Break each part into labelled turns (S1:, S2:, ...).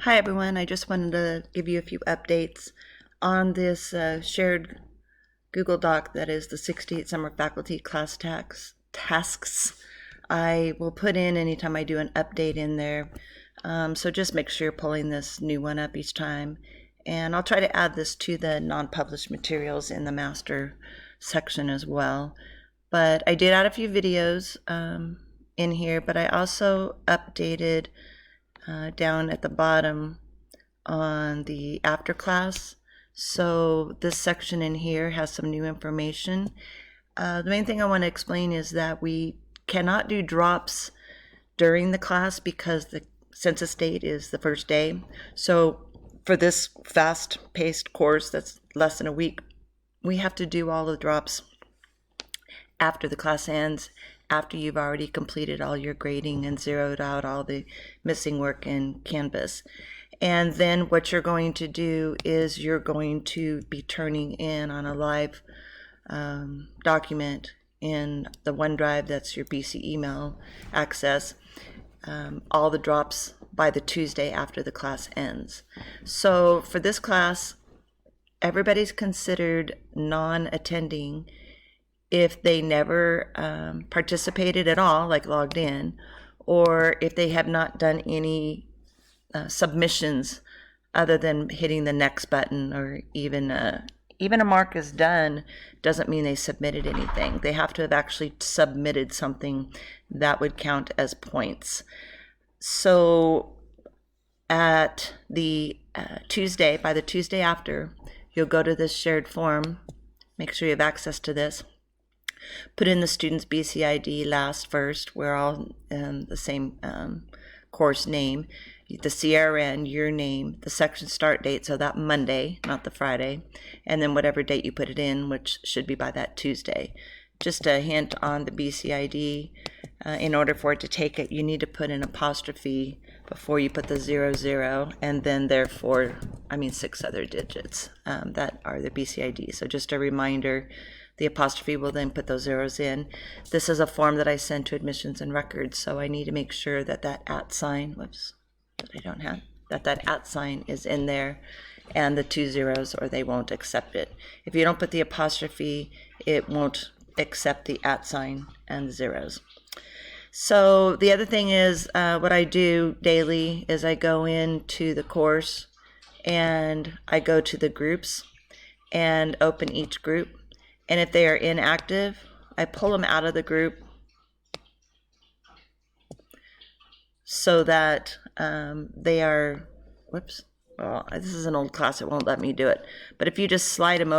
S1: Hi everyone, I just wanted to give you a few updates on this shared Google Doc that is the 68 Summer Faculty Class tasks. I will put in anytime I do an update in there, so just make sure you're pulling this new one up each time. And I'll try to add this to the non-published materials in the master section as well. But I did add a few videos in here, but I also updated down at the bottom on the after class. So this section in here has some new information. The main thing I want to explain is that we cannot do drops during the class because the census date is the first day. So for this fast-paced course that's less than a week, we have to do all the drops after the class ends, after you've already completed all your grading and zeroed out all the missing work in Canvas. And then what you're going to do is you're going to be turning in on a live document in the OneDrive, that's your BC email access, all the drops by the Tuesday after the class ends. So for this class, everybody's considered non-attending if they never participated at all, like logged in, or if they have not done any submissions other than hitting the next button, or even a mark is done doesn't mean they submitted anything. They have to have actually submitted something that would count as points. So at the Tuesday, by the Tuesday after, you'll go to this shared form, make sure you have access to this, put in the student's BCID last first, we're all the same course name, the CRN, your name, the section start date, so that Monday, not the Friday, and then whatever date you put it in, which should be by that Tuesday. Just a hint on the BCID, in order for it to take it, you need to put an apostrophe before you put the 00, and then therefore, 6 other digits that are the BCID. So just a reminder, the apostrophe will then put those zeros in. This is a form that I send to admissions and records, so I need to make sure that that @ sign, that @ sign is in there, and the 2 zeros, or they won't accept it. If you don't put the apostrophe, it won't accept the @ sign and the zeros. So the other thing is, what I do daily is I go into the course and I go to the groups and open each group. And if they are inactive, I pull them out of the group so that they are, well, this is an old class, it won't let me do it. But if you just slide them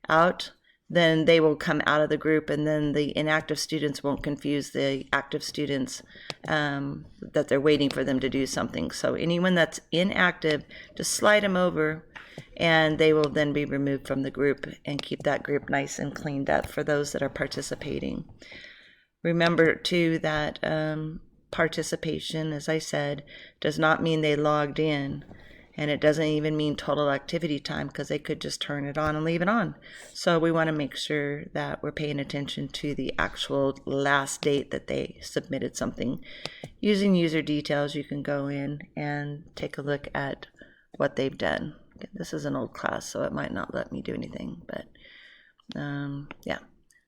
S1: out, then they will come out of the group, and then the inactive students won't confuse the active students that they're waiting for them to do something. So anyone that's inactive, just slide them over, and they will then be removed from the group and keep that group nice and cleaned up for those that are participating. Remember too that participation, as I said, does not mean they logged in, and it doesn't even mean total activity time, because they could just turn it on and leave it on. So we want to make sure that we're paying attention to the actual last date that they submitted something. Using user details, you can go in and take a look at what they've done. This is an old class, so it might not let me do anything, but yeah.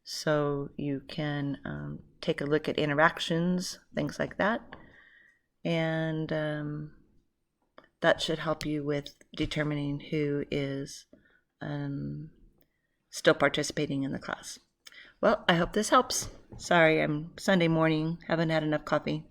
S1: So you can take a look at interactions, things like that, and that should help you with determining who is still participating in the class. Well, I hope this helps. Sorry, I'm Sunday morning, haven't had enough coffee.